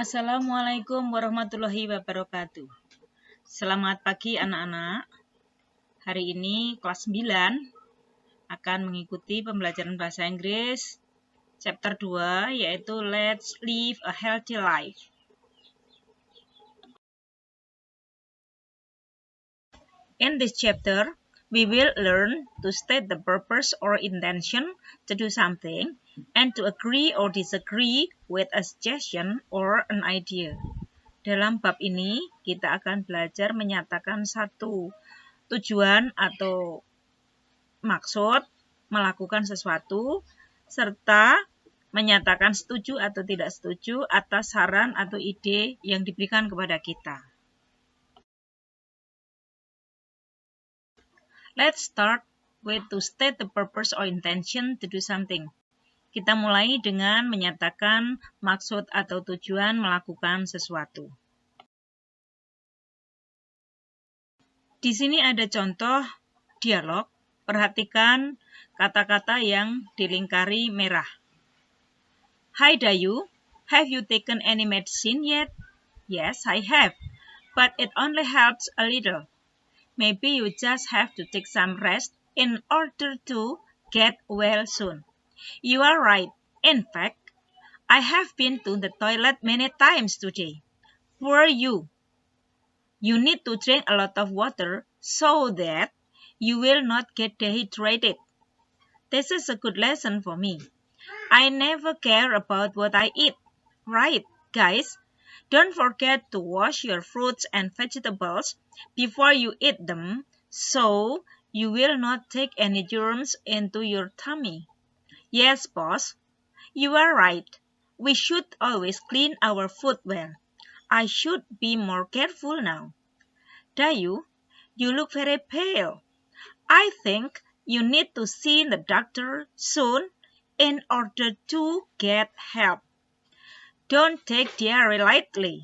Assalamualaikum warahmatullahi wabarakatuh. Selamat pagi anak-anak. Hari ini kelas 9 akan mengikuti pembelajaran bahasa Inggris chapter 2 yaitu Let's Live a Healthy Life. In this chapter, we will learn to state the purpose or intention to do something and to agree or disagree with a suggestion or an idea. Dalam bab ini, kita akan belajar menyatakan satu tujuan atau maksud melakukan sesuatu, serta menyatakan setuju atau tidak setuju atas saran atau ide yang diberikan kepada kita. Let's start with to state the purpose or intention to do something. Kita mulai dengan menyatakan maksud atau tujuan melakukan sesuatu. Di sini ada contoh dialog. Perhatikan kata-kata yang dilingkari merah. Hi Dayu, have you taken any medicine yet? Yes, I have, but it only helps a little. Maybe you just have to take some rest in order to get well soon. You are right. In fact, I have been to the toilet many times today. Poor you. You need to drink a lot of water so that you will not get dehydrated. This is a good lesson for me. I never care about what I eat. Right, guys? Don't forget to wash your fruits and vegetables before you eat them so you will not take any germs into your tummy. Yes, boss. You are right. We should always clean our food well. I should be more careful now. Dayu, you look very pale. I think you need to see the doctor soon in order to get help. Don't take diarrhea lightly.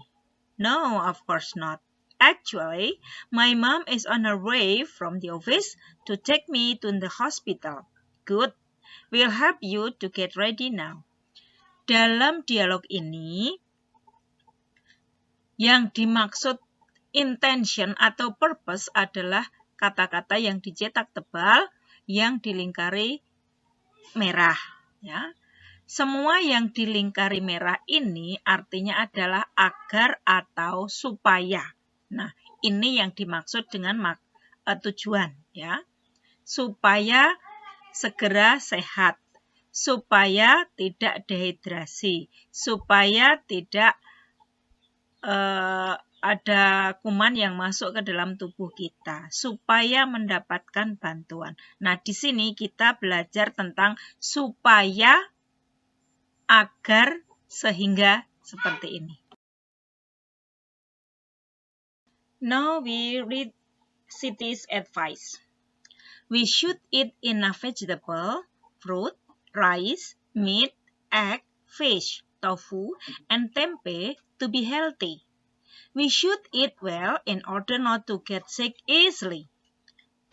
No, of course not. Actually, my mom is on her way from the office to take me to the hospital. Good. We'll help you to get ready now. Dalam dialog ini, yang dimaksud intention atau purpose adalah kata-kata yang dicetak tebal yang dilingkari merah, ya. Semua yang dilingkari merah ini artinya adalah agar atau supaya. Nah, ini yang dimaksud dengan tujuan, ya. Supaya segera sehat, supaya tidak dehidrasi, supaya tidak ada kuman yang masuk ke dalam tubuh kita supaya mendapatkan bantuan. Nah, di sini kita belajar tentang supaya, agar, sehingga seperti ini. Now we read Siti's advice. We should eat enough vegetable, fruit, rice, meat, egg, fish, tofu, and tempeh to be healthy. We should eat well in order not to get sick easily.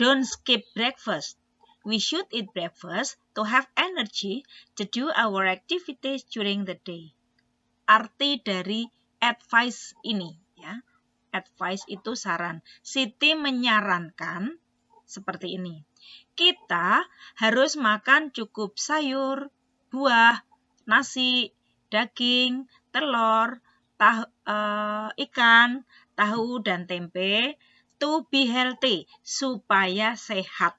Don't skip breakfast. We should eat breakfast to have energy to do our activities during the day. Arti dari advice ini, ya. Advice itu saran. Siti menyarankan seperti ini. Kita harus makan cukup sayur, buah, nasi, daging, telur, ikan, tahu, dan tempe to be healthy, supaya sehat.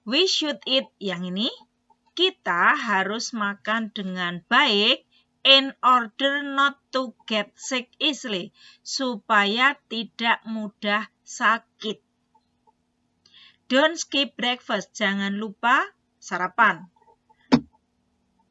We should eat, yang ini, kita harus makan dengan baik in order not to get sick easily, supaya tidak mudah sakit. Don't skip breakfast, jangan lupa sarapan.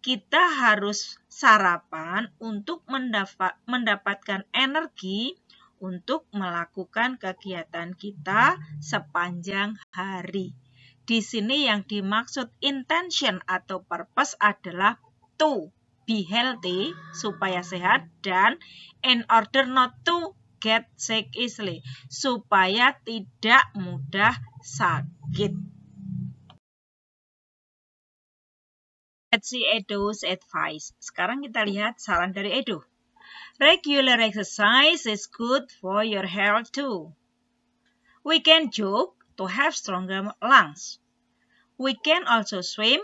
Kita harus sarapan untuk mendapatkan energi untuk melakukan kegiatan kita sepanjang hari. Di sini yang dimaksud intention atau purpose adalah to be healthy, supaya sehat, dan in order not to get sick easily, supaya tidak mudah sakit. Let's see Edo's advice. Sekarang kita lihat saran dari Edo. Regular exercise is good for your health too. We can jog to have stronger lungs. We can also swim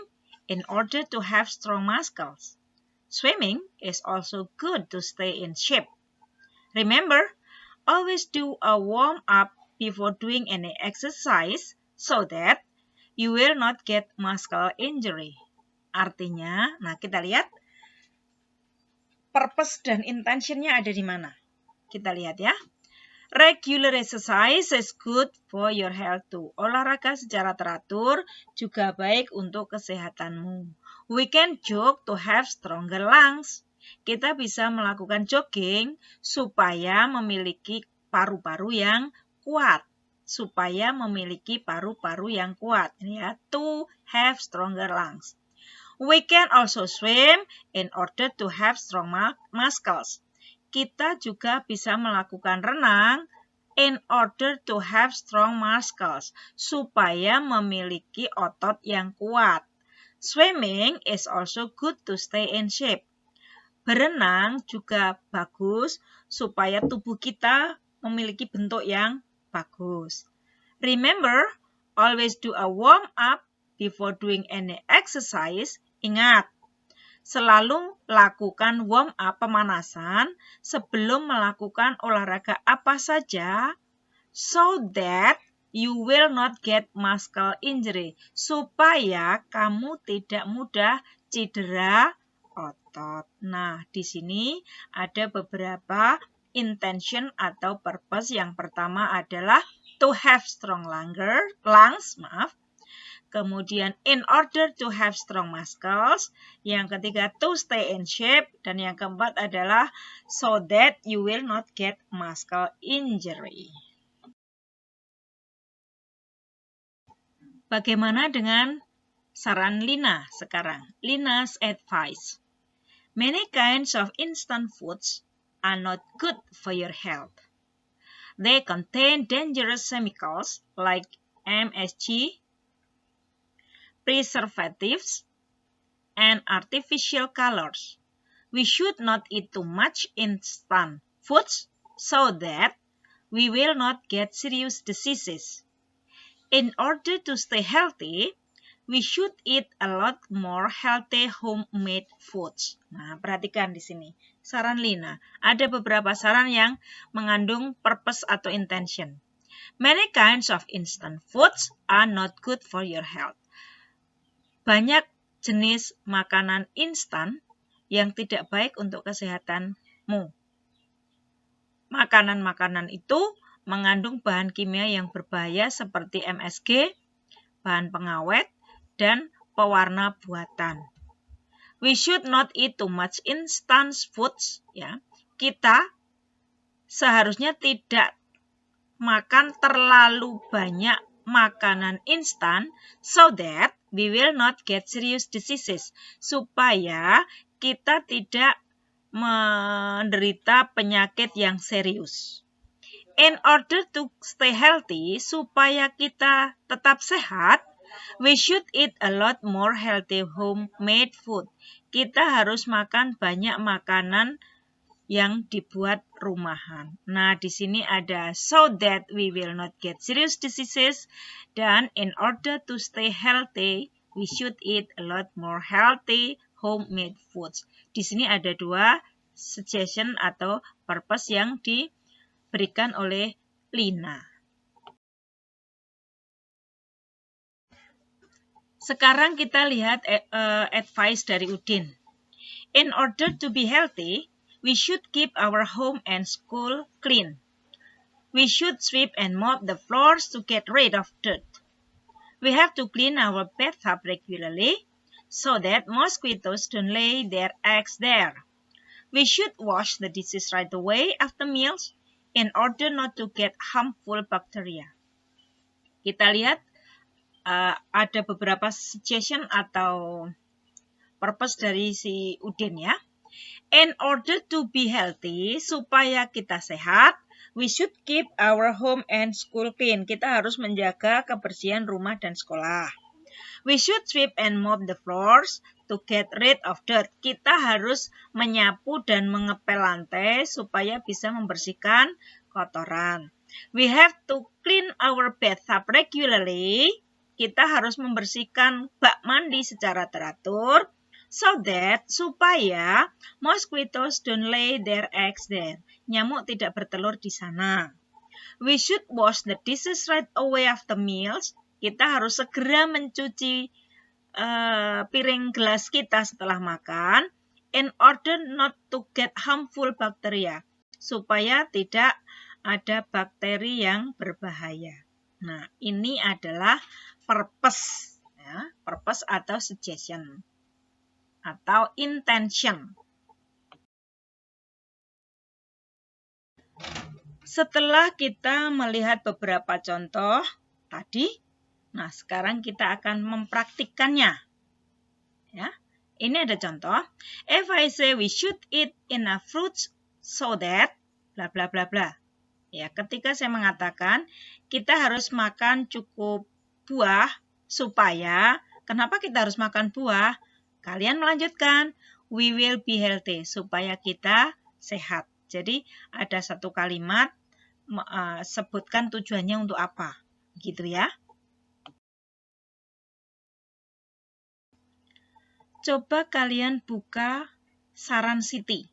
in order to have strong muscles. Swimming is also good to stay in shape. Remember, always do a warm-up before doing any exercise so that you will not get muscle injury. Artinya, nah kita lihat purpose dan intentionnya ada di mana. Kita lihat ya. Regular exercise is good for your health too. Olahraga secara teratur juga baik untuk kesehatanmu. We can jog to have stronger lungs. Kita bisa melakukan jogging supaya memiliki paru-paru yang kuat. Supaya memiliki paru-paru yang kuat. Ya, to have stronger lungs. We can also swim in order to have strong muscles. Kita juga bisa melakukan renang in order to have strong muscles, supaya memiliki otot yang kuat. Swimming is also good to stay in shape. Berenang juga bagus supaya tubuh kita memiliki bentuk yang bagus. Remember, always do a warm up before doing any exercise. Ingat, selalu lakukan warm up pemanasan sebelum melakukan olahraga apa saja so that you will not get muscle injury. Supaya kamu tidak mudah cedera otot. Nah, di sini ada beberapa intention atau purpose. Yang pertama adalah to have strong lungs. Kemudian in order to have strong muscles. Yang ketiga to stay in shape. Dan yang keempat adalah so that you will not get muscle injury. Bagaimana dengan saran Lina sekarang? Lina's advice. Many kinds of instant foods are not good for your health. They contain dangerous chemicals like MSG, preservatives, and artificial colors. We should not eat too much instant foods so that we will not get serious diseases. In order to stay healthy, we should eat a lot more healthy homemade foods. Nah, perhatikan di sini. Saran Lina, ada beberapa saran yang mengandung purpose atau intention. Many kinds of instant foods are not good for your health. Banyak jenis makanan instan yang tidak baik untuk kesehatanmu. Makanan-makanan itu mengandung bahan kimia yang berbahaya seperti MSG, bahan pengawet, dan pewarna buatan. We should not eat too much instant foods. Ya. Kita seharusnya tidak makan terlalu banyak makanan instan so that we will not get serious diseases. Supaya kita tidak menderita penyakit yang serius. In order to stay healthy, supaya kita tetap sehat, we should eat a lot more healthy homemade food. Kita harus makan banyak makanan yang dibuat rumahan. Nah, di sini ada so that we will not get serious diseases, dan in order to stay healthy, we should eat a lot more healthy homemade foods. Di sini ada dua suggestion atau purpose yang diberikan oleh Lina. Sekarang kita lihat advice dari Udin. In order to be healthy, we should keep our home and school clean. We should sweep and mop the floors to get rid of dirt. We have to clean our bathtub regularly so that mosquitoes don't lay their eggs there. We should wash the dishes right away after meals in order not to get harmful bacteria. Kita lihat ada beberapa suggestion atau purpose dari si Udin ya. In order to be healthy, supaya kita sehat, we should keep our home and school clean. Kita harus menjaga kebersihan rumah dan sekolah. We should sweep and mop the floors to get rid of dirt. Kita harus menyapu dan mengepel lantai supaya bisa membersihkan kotoran. We have to clean our bathtub regularly. Kita harus membersihkan bak mandi secara teratur. So that, supaya mosquitoes don't lay their eggs there. Nyamuk tidak bertelur di sana. We should wash the dishes right away after meals. Kita harus segera mencuci piring gelas kita setelah makan. In order not to get harmful bacteria. Supaya tidak ada bakteri yang berbahaya. Nah, ini adalah purpose. Ya, purpose atau suggestion. Atau intention. Setelah kita melihat beberapa contoh tadi, nah sekarang kita akan mempraktikkannya. Ya, ini ada contoh. If I say we should eat enough fruits so that bla bla bla bla. Ya, ketika saya mengatakan kita harus makan cukup buah supaya, kenapa kita harus makan buah? Kalian melanjutkan, we will be healthy, supaya kita sehat. Jadi ada satu kalimat, sebutkan tujuannya untuk apa. Gitu ya. Coba kalian buka saran Siti.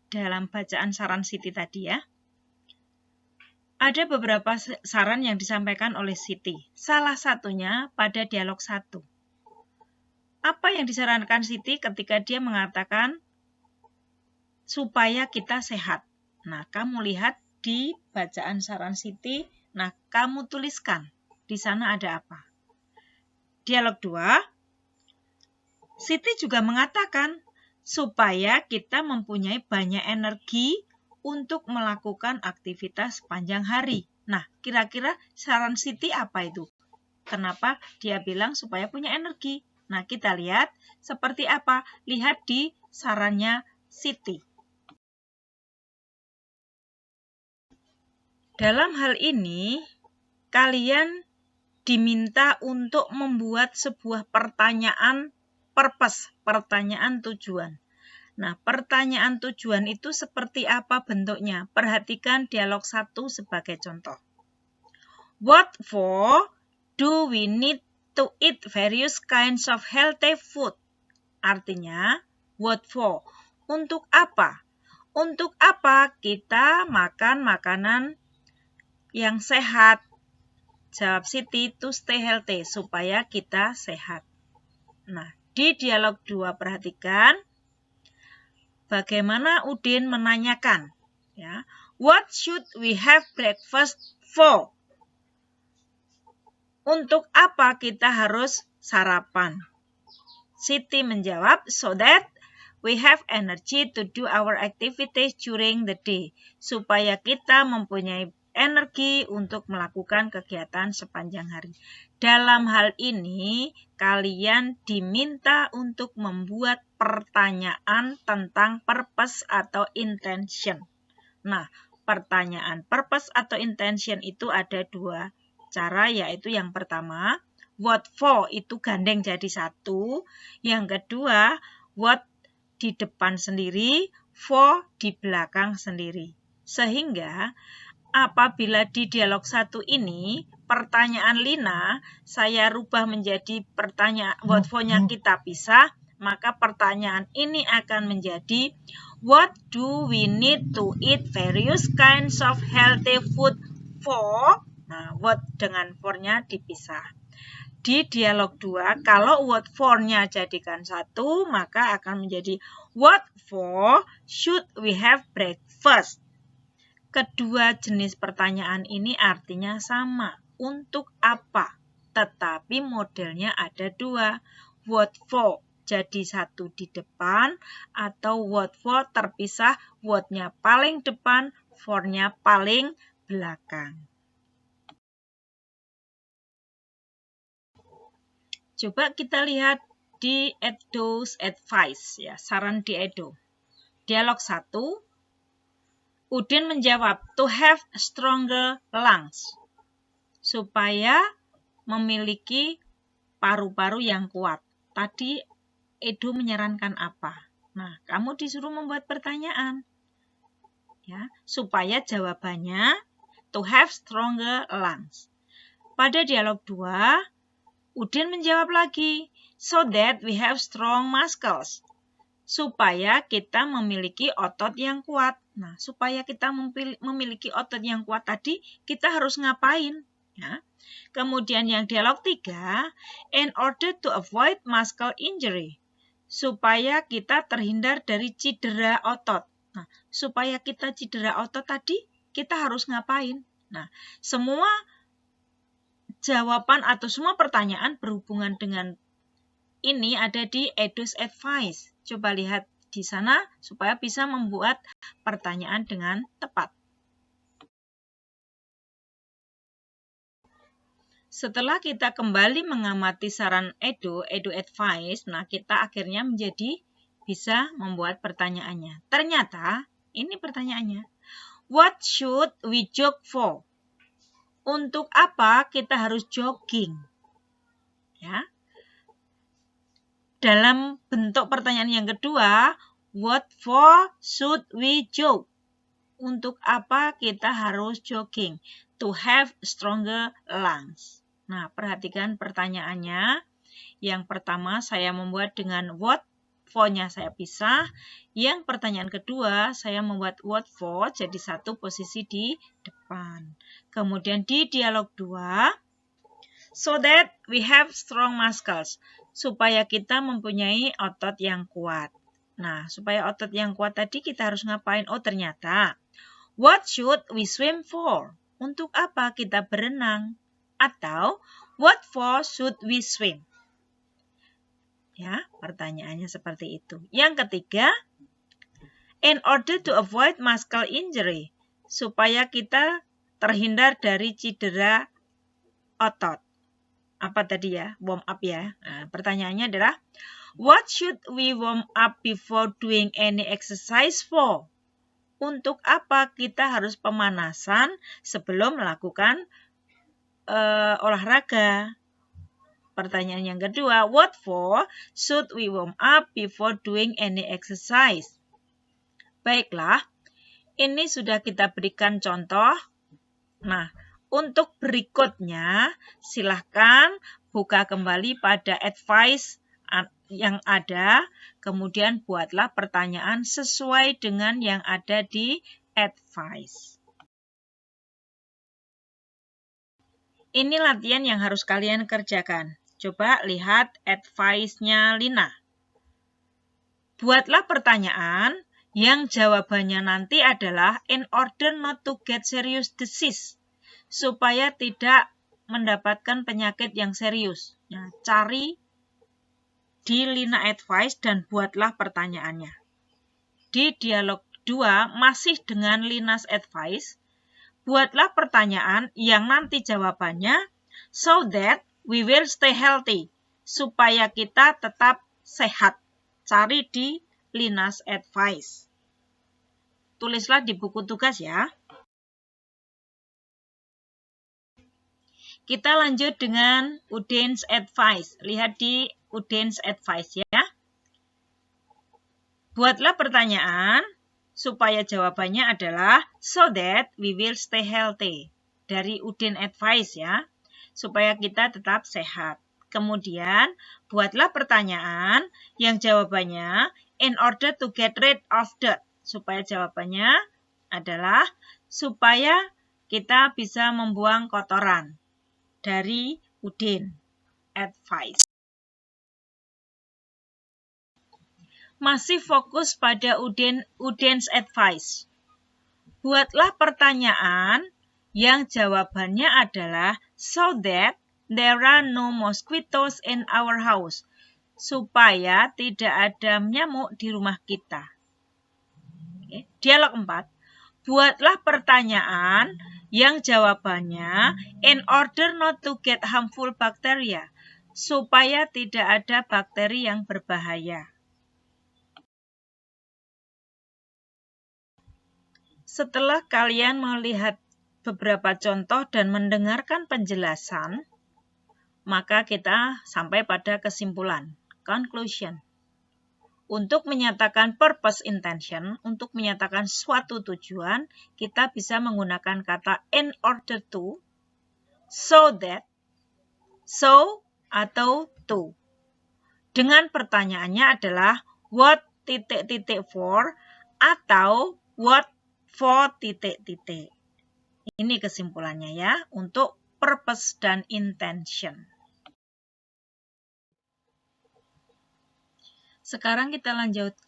Dalam bacaan saran Siti tadi ya. Ada beberapa saran yang disampaikan oleh Siti. Salah satunya pada dialog 1. Apa yang disarankan Siti ketika dia mengatakan supaya kita sehat? Nah, kamu lihat di bacaan saran Siti. Nah, kamu tuliskan. Di sana ada apa? Dialog 2. Siti juga mengatakan supaya kita mempunyai banyak energi untuk melakukan aktivitas sepanjang hari. Nah, kira-kira saran Siti apa itu? Kenapa dia bilang supaya punya energi? Nah, kita lihat seperti apa. Lihat di sarannya Siti. Dalam hal ini, kalian diminta untuk membuat sebuah pertanyaan purpose, pertanyaan tujuan. Nah, pertanyaan tujuan itu seperti apa bentuknya? Perhatikan dialog 1 sebagai contoh. What for do we need to eat various kinds of healthy food? Artinya, what for? Untuk apa? Untuk apa kita makan makanan yang sehat? Jawab Siti, to stay healthy, supaya kita sehat. Nah, di dialog 2 perhatikan bagaimana Udin menanyakan, ya, what should we have breakfast for? Untuk apa kita harus sarapan? Siti menjawab, so that we have energy to do our activities during the day. Supaya kita mempunyai energi untuk melakukan kegiatan sepanjang hari. Dalam hal ini, kalian diminta untuk membuat pertanyaan tentang purpose atau intention. Nah, pertanyaan purpose atau intention itu ada 2 cara, yaitu yang pertama, what for itu gandeng jadi satu. Yang kedua, what di depan sendiri, for di belakang sendiri. Sehingga apabila di dialog 1 ini, pertanyaan Lina, saya rubah menjadi pertanyaan what for-nya kita pisah, maka pertanyaan ini akan menjadi what do we need to eat various kinds of healthy food for? Nah, what dengan for-nya dipisah. Di dialog 2, kalau what for-nya jadikan satu, maka akan menjadi what for should we have breakfast? Kedua jenis pertanyaan ini artinya sama, untuk apa? Tetapi modelnya ada 2, what for jadi satu di depan, atau what for terpisah, what-nya paling depan, for-nya paling belakang. Coba kita lihat di Edo's advice, ya, saran di Edo. Dialog 1, Udin menjawab, to have stronger lungs, supaya memiliki paru-paru yang kuat. Tadi Edo menyarankan apa? Nah, kamu disuruh membuat pertanyaan. Ya, supaya jawabannya to have stronger lungs. Pada dialog 2, Udin menjawab lagi, so that we have strong muscles. Supaya kita memiliki otot yang kuat. Nah, supaya kita memiliki otot yang kuat tadi, kita harus ngapain? Ya. Kemudian yang dialog 3, in order to avoid muscle injury. Supaya kita terhindar dari cedera otot. Nah, supaya kita cedera otot tadi, kita harus ngapain? Nah, semua jawaban atau semua pertanyaan berhubungan dengan ini ada di Edo's Advice. Coba lihat di sana supaya bisa membuat pertanyaan dengan tepat. Setelah kita kembali mengamati saran Edo Advice, nah kita akhirnya menjadi bisa membuat pertanyaannya. Ternyata ini pertanyaannya. What should we jog for? Untuk apa kita harus jogging? Ya. Dalam bentuk pertanyaan yang kedua, what for should we jog? Untuk apa kita harus jogging? To have stronger lungs. Nah, perhatikan pertanyaannya. Yang pertama saya membuat dengan what for-nya saya pisah. Yang pertanyaan kedua saya membuat what for jadi satu posisi di depan. Kemudian di dialog 2, so that we have strong muscles. Supaya kita mempunyai otot yang kuat. Nah, supaya otot yang kuat tadi kita harus ngapain? Oh, ternyata. What should we swim for? Untuk apa kita berenang? Atau, what for should we swim? Ya, pertanyaannya seperti itu. Yang ketiga, in order to avoid muscle injury. Supaya kita terhindar dari cedera otot. Apa tadi ya? Warm up ya. Nah, pertanyaannya adalah, what should we warm up before doing any exercise for? Untuk apa kita harus pemanasan sebelum melakukan olahraga? Pertanyaan yang kedua, what for should we warm up before doing any exercise? Baiklah, ini sudah kita berikan contoh. Nah, untuk berikutnya, silahkan buka kembali pada advice yang ada, kemudian buatlah pertanyaan sesuai dengan yang ada di advice. Ini latihan yang harus kalian kerjakan. Coba lihat advice-nya Lina. Buatlah pertanyaan yang jawabannya nanti adalah in order not to get serious disease. Supaya tidak mendapatkan penyakit yang serius. Nah, cari di Lina Advice dan buatlah pertanyaannya. Di dialog 2 masih dengan Lina's Advice, buatlah pertanyaan yang nanti jawabannya so that we will stay healthy. Supaya kita tetap sehat. Cari di Lina's Advice. Tulislah di buku tugas ya. Kita lanjut dengan Udin's Advice. Lihat di Udin's Advice ya. Buatlah pertanyaan supaya jawabannya adalah so that we will stay healthy. Dari Udin Advice ya. Supaya kita tetap sehat. Kemudian buatlah pertanyaan yang jawabannya in order to get rid of dirt. Supaya jawabannya adalah supaya kita bisa membuang kotoran. Dari Udin Advice. Masih fokus pada Udin's Advice. Buatlah pertanyaan yang jawabannya adalah so that there are no mosquitoes in our house. Supaya tidak ada nyamuk di rumah kita. Oke. Dialog 4. Buatlah pertanyaan yang jawabannya in order not to get harmful bacteria, supaya tidak ada bakteri yang berbahaya. Setelah kalian melihat beberapa contoh dan mendengarkan penjelasan, maka kita sampai pada kesimpulan, conclusion. untuk menyatakan purpose intention, untuk menyatakan suatu tujuan, kita bisa menggunakan kata in order to, so that, so atau to. Dengan pertanyaannya adalah what titik-titik for atau what for titik-titik. Ini kesimpulannya ya untuk purpose dan intention. Sekarang kita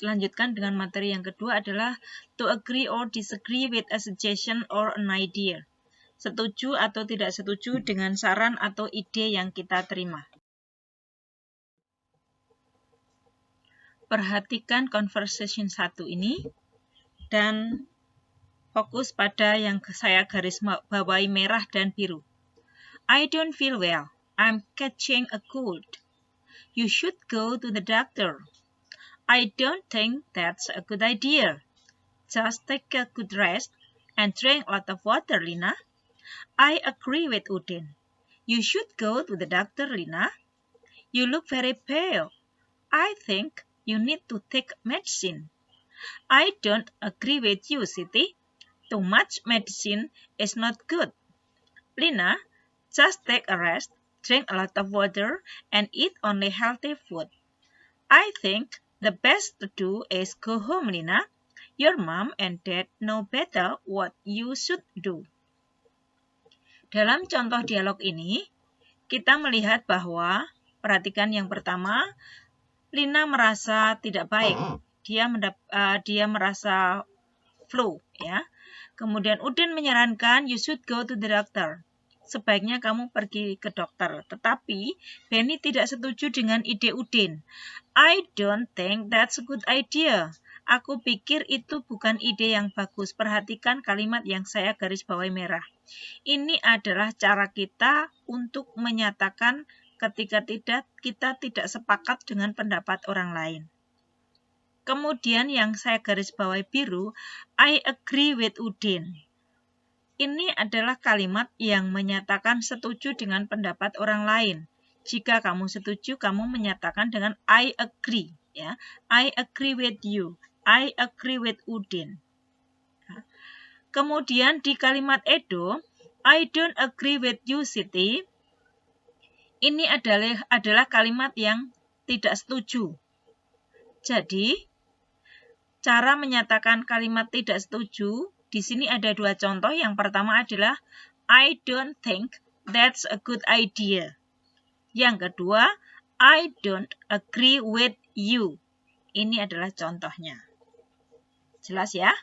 lanjutkan dengan materi yang kedua adalah to agree or disagree with a suggestion or an idea. Setuju atau tidak setuju dengan saran atau ide yang kita terima. Perhatikan conversation 1 ini dan fokus pada yang saya garis bawahi merah dan biru. I don't feel well. I'm catching a cold. You should go to the doctor. I don't think that's a good idea. Just take a good rest and drink a lot of water, Lina. I agree with Udin. You should go to the doctor, Lina. You look very pale. I think you need to take medicine. I don't agree with you, Siti. Too much medicine is not good. Lina, just take a rest, drink a lot of water, and eat only healthy food. I think the best to do is go home, Lina. Your mom and dad know better what you should do. Dalam contoh dialog ini, kita melihat bahwa, perhatikan yang pertama, Lina merasa tidak baik. Dia merasa flu, ya. Kemudian Udin menyarankan you should go to the doctor. Sebaiknya kamu pergi ke dokter. Tetapi Benny tidak setuju dengan ide Udin. I don't think that's a good idea. Aku pikir itu bukan ide yang bagus. Perhatikan kalimat yang saya garis bawahi merah. Ini adalah cara kita untuk menyatakan ketika kita tidak sepakat dengan pendapat orang lain. Kemudian yang saya garis bawahi biru, I agree with Udin. Ini adalah kalimat yang menyatakan setuju dengan pendapat orang lain. Jika kamu setuju, kamu menyatakan dengan I agree. Ya, I agree with you. I agree with Udin. Kemudian di kalimat Edo, I don't agree with you, Siti. Ini adalah kalimat yang tidak setuju. Jadi, cara menyatakan kalimat tidak setuju, di sini ada dua contoh. Yang pertama adalah I don't think that's a good idea. Yang kedua, I don't agree with you. Ini adalah contohnya. Jelas ya?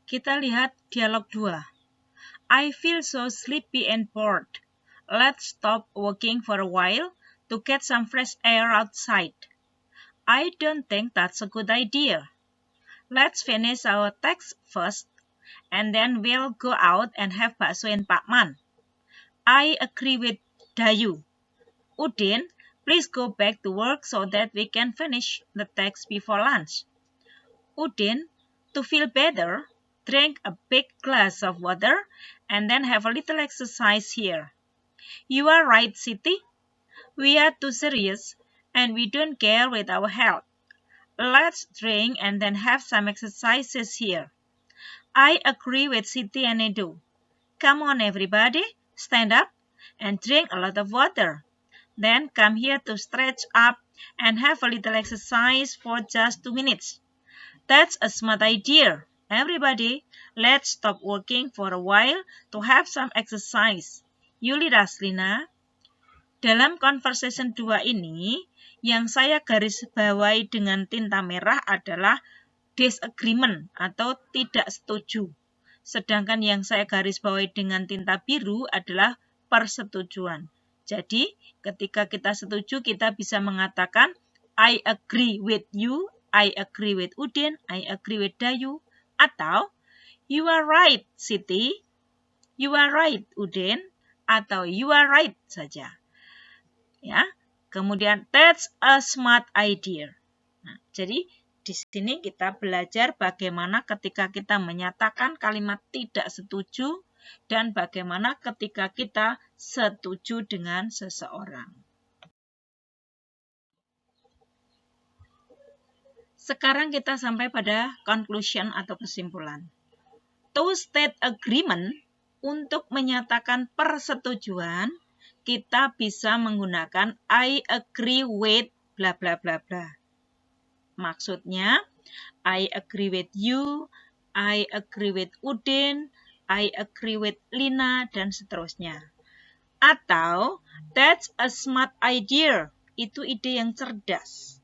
Kita lihat dialog 2. I feel so sleepy and bored. Let's stop walking for a while to get some fresh air outside. I don't think that's a good idea. Let's finish our text first, and then we'll go out and have bakso in Pakman. I agree with Dayu. Udin, please go back to work so that we can finish the text before lunch. Udin, to feel better, drink a big glass of water and then have a little exercise here. You are right, Siti. We are too serious and we don't care with our health. Let's drink and then have some exercises here. I agree with Siti and Edu. Come on, everybody, stand up and drink a lot of water. Then come here to stretch up and have a little exercise for just 2 minutes. That's a smart idea. Everybody, let's stop working for a while to have some exercise. You lead us, Lina. Dalam conversation 2 ini, yang saya garis bawahi dengan tinta merah adalah disagreement atau tidak setuju. Sedangkan yang saya garis bawahi dengan tinta biru adalah persetujuan. Jadi, ketika kita setuju, kita bisa mengatakan I agree with you, I agree with Udin, I agree with Dayu, atau you are right, Siti, you are right, Udin, atau you are right saja. Ya, kemudian that's a smart idea. Nah, jadi di sini kita belajar bagaimana ketika kita menyatakan kalimat tidak setuju dan bagaimana ketika kita setuju dengan seseorang. Sekarang kita sampai pada conclusion atau kesimpulan. To state agreement, untuk menyatakan persetujuan, kita bisa menggunakan I agree with bla bla bla bla. Maksudnya, I agree with you, I agree with Udin, I agree with Lina, dan seterusnya. Atau, that's a smart idea, itu ide yang cerdas.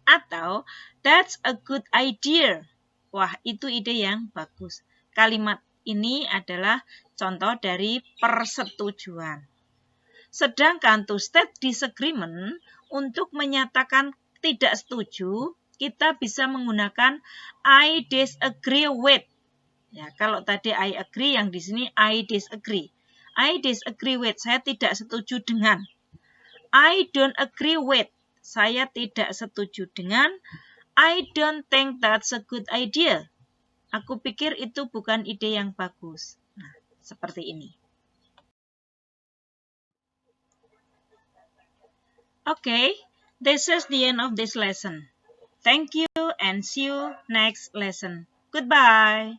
Atau, that's a good idea, wah itu ide yang bagus. Kalimat ini adalah contoh dari persetujuan. Sedangkan to state disagreement, untuk menyatakan tidak setuju, kita bisa menggunakan I disagree with. Ya, kalau tadi I agree, yang di sini I disagree. I disagree with, saya tidak setuju dengan. I don't agree with, saya tidak setuju dengan. I don't think that's a good idea. Aku pikir itu bukan ide yang bagus. Nah, seperti ini. Okay, this is the end of this lesson. Thank you and see you next lesson. Goodbye.